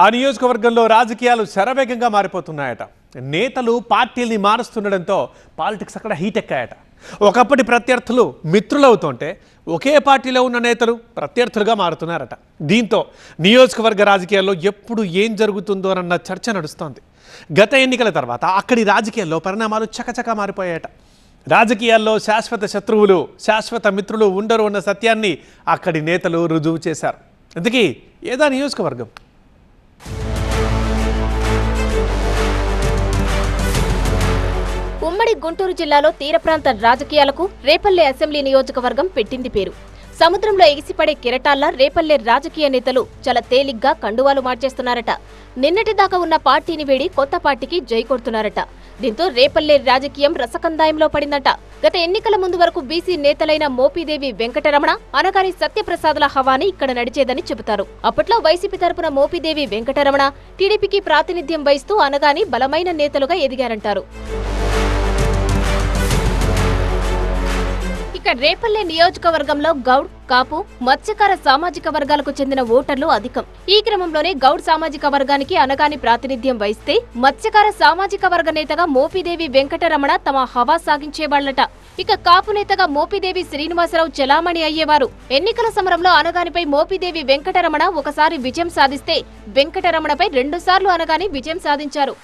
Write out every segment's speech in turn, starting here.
ఆ నియోజకవర్గంలో రాజకీయాలు శరవేగంగా మారిపోతున్నాయట. నేతలు పార్టీల్ని మారుస్తుండడంతో పాలిటిక్స్ అక్కడ హీట్ ఎక్కాయట. ఒకప్పటి ప్రత్యర్థులు మిత్రులవుతుంటే ఒకే పార్టీలో ఉన్న నేతలు ప్రత్యర్థులుగా మారుతున్నారట. దీంతో నియోజకవర్గ రాజకీయాల్లో ఎప్పుడు ఏం జరుగుతుందో అన్న చర్చ నడుస్తోంది. గత ఎన్నికల తర్వాత అక్కడి రాజకీయాల్లో పరిణామాలు చకచకా మారిపోయాయట. రాజకీయాల్లో శాశ్వత శత్రువులు శాశ్వత మిత్రులు ఉండరు అన్న సత్యాన్ని అక్కడి నేతలు రుజువు చేశారు. అందుకే ఏదా నియోజకవర్గం? ఉమ్మడి గుంటూరు జిల్లాలో తీర ప్రాంత రాజకీయాలకు రేపల్లె అసెంబ్లీ నియోజకవర్గం పెట్టింది పేరు. సముద్రంలో ఎగిసిపడే కెరటాల్లా రేపల్లె రాజకీయ నేతలు చాలా తేలిగ్గా కండువాలు మార్చేస్తున్నారట. నిన్నటిదాకా ఉన్న పార్టీని వేడి కొత్త పార్టీకి జై కొడుతున్నారట. దీంతో రేపల్లె రాజకీయం రసకందాయంలో పడిందట. గత ఎన్నికల ముందు వరకు బీసీ నేతలైన మోపిదేవి వెంకటరమణ, అనగాని సత్యప్రసాద్ల హవాని ఇక్కడ నడిచేదని చెబుతారు. అప్పట్లో వైసీపీ తరపున మోపిదేవి వెంకటరమణ టీడీపీకి ప్రాతినిధ్యం వహిస్తూ అనగాని బలమైన నేతలుగా ఎదిగారంటారు. ఇక రేపల్లె నియోజకవర్గంలో గౌడ్, కాపు, మత్స్యకార సామాజిక వర్గాలకు చెందిన ఓటర్లు అధికం. ఈ క్రమంలోనే గౌడ్ సామాజిక వర్గానికి అనగాని ప్రాతినిధ్యం వహిస్తే మత్స్యకార సామాజిక వర్గ నేతగా మోపిదేవి వెంకటరమణ తమ హవా సాగించేవాళ్లట. ఇక కాపు నేతగా మోపిదేవి శ్రీనివాసరావు చెలామణి అయ్యేవారు. ఎన్నికల సమరంలో అనగానిపై మోపిదేవి వెంకటరమణ ఒకసారి విజయం సాధిస్తే వెంకటరమణపై 2 సార్లు అనగాని విజయం సాధించారు.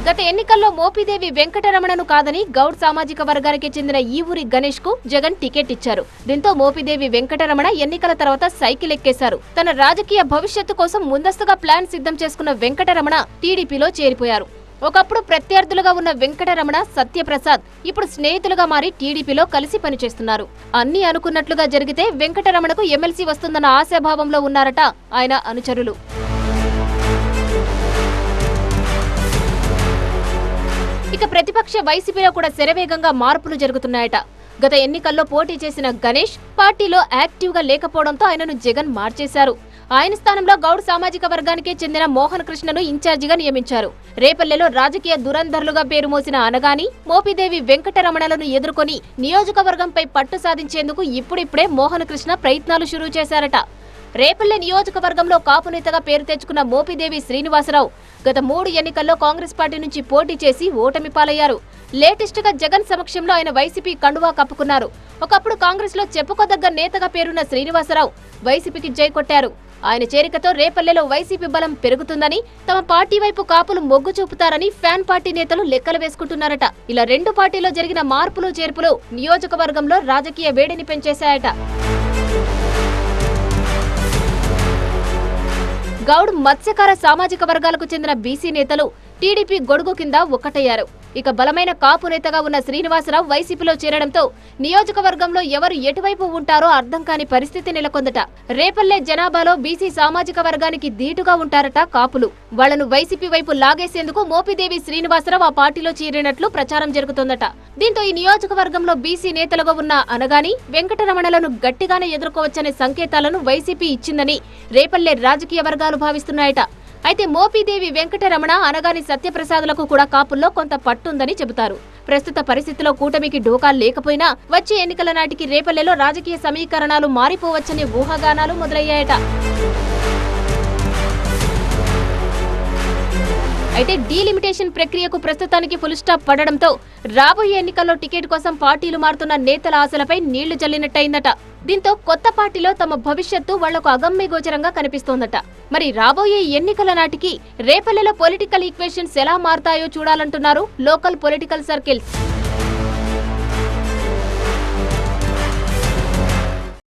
గత ఎన్నికల్లో మోపిదేవి వెంకటరమణను కాదని గౌడ్ సామాజిక వర్గానికి చెందిన ఈ ఊరి గణేష్ కు జగన్ టికెట్ ఇచ్చారు. దీంతో మోపిదేవి వెంకటరమణ ఎన్నికల తర్వాత సైకిల్ ఎక్కేశారు. తన రాజకీయ భవిష్యత్తు కోసం ముందస్తుగా ప్లాన్ సిద్ధం చేసుకున్న వెంకటరమణ టీడీపీలో చేరిపోయారు. ఒకప్పుడు ప్రత్యర్థులుగా ఉన్న వెంకటరమణ, సత్యప్రసాద్ ఇప్పుడు స్నేహితులుగా మారి టీడీపీలో కలిసి పనిచేస్తున్నారు. అన్ని అనుకున్నట్లుగా జరిగితే వెంకటరమణకు ఎమ్మెల్సీ వస్తుందన్న ఆశాభావంలో ఉన్నారట ఆయన అనుచరులు. ఇక ప్రతిపక్ష వైసీపీలో కూడా శరవేగంగా మార్పులు జరుగుతున్నాయట. గత ఎన్నికల్లో పోటీ చేసిన గణేష్ పార్టీలో యాక్టివ్ గా లేకపోవడంతో ఆయనను జగన్ మార్చేశారు. ఆయన స్థానంలో గౌడ్ సామాజిక వర్గానికే చెందిన మోహన్ కృష్ణను ఇన్ఛార్జిగా నియమించారు. రేపల్లెలో రాజకీయ దురంధరులుగా పేరు మోసిన అనగాని మోపిదేవి వెంకటరమణలను ఎదుర్కొని నియోజకవర్గంపై పట్టు సాధించేందుకు ఇప్పుడిప్పుడే మోహన్ కృష్ణ ప్రయత్నాలు షురూ చేశారట. రేపల్లె నియోజకవర్గంలో కాపు నేతగా పేరు తెచ్చుకున్న మోపిదేవి శ్రీనివాసరావు గత 3 ఎన్నికల్లో కాంగ్రెస్ పార్టీ నుంచి పోటీ చేసి ఓటమి పాలయ్యారు. లేటెస్ట్ గా జగన్ సమక్షంలో ఆయన వైసీపీ కండువా కప్పుకున్నారు. ఒకప్పుడు కాంగ్రెస్ లో చెప్పుకోదగ్గ నేతగా పేరున్న శ్రీనివాసరావు వైసీపీకి జై కొట్టారు. ఆయన చేరికతో రేపల్లెలో వైసీపీ బలం పెరుగుతుందని, తమ పార్టీ వైపు కాపులు మొగ్గు చూపుతారని ఫ్యాన్ పార్టీ నేతలు లెక్కలు వేసుకుంటున్నారట. ఇలా 2 పార్టీలో జరిగిన మార్పులు చేర్పులు నియోజకవర్గంలో రాజకీయ వేడిని పెంచేశాయట. గౌడ్, మత్స్యకార సామాజిక వర్గాలకు చెందిన బీసీ నేతలు టీడీపీ గొడుగు కింద ఒక్కటయ్యారు. ఇక బలమైన కాపు నేతగా ఉన్న శ్రీనివాసరావు వైసీపీలో చేరడంతో నియోజకవర్గంలో ఎవరు ఎటువైపు ఉంటారో అర్థం కాని పరిస్థితి నెలకొందట. రేపల్లె జనాభాలో బీసీ సామాజిక వర్గానికి ధీటుగా ఉంటారట కాపులు. వాళ్లను వైసీపీ వైపు లాగేసేందుకు మోపిదేవి శ్రీనివాసరావు ఆ పార్టీలో చేరినట్లు ప్రచారం జరుగుతోందట. దీంతో ఈ నియోజకవర్గంలో బీసీ నేతలుగా ఉన్న అనగాని వెంకటరమణలను గట్టిగానే ఎదుర్కోవచ్చనే సంకేతాలను వైసీపీ ఇచ్చిందని రేపల్లె రాజకీయ వర్గాలు భావిస్తున్నాయట. అయితే మోపిదేవి వెంకటరమణ, అనగాని సత్యప్రసాద్లకు కూడా కాపుల్లో కొంత పట్టుందని చెబుతారు. ప్రస్తుత పరిస్థితిలో కూటమికి డోకా లేకపోయినా వచ్చే ఎన్నికల నాటికి రేపల్లెలో రాజకీయ సమీకరణాలు మారిపోవచ్చనే ఊహాగానాలు మొదలయ్యాయట. అయితే డీలిమిటేషన్ ప్రక్రియకు ప్రస్తుతానికి ఫుల్ స్టాప్ పడడంతో రాబోయే ఎన్నికల్లో టికెట్ కోసం పార్టీలు మారుతున్న నేతల ఆశలపై నీళ్లు జల్లినట్టయిందట. దీంతో కొత్త పార్టీలో తమ భవిష్యత్తు వాళ్లకు అగమ్య గోచరంగా కనిపిస్తోందట. మరి రాబోయే ఎన్నికల నాటికి రేపల్లెలో పొలిటికల్ ఈక్వేషన్స్ ఎలా మారుతాయో చూడాలంటున్నారు లోకల్ పొలిటికల్ సర్కిల్స్.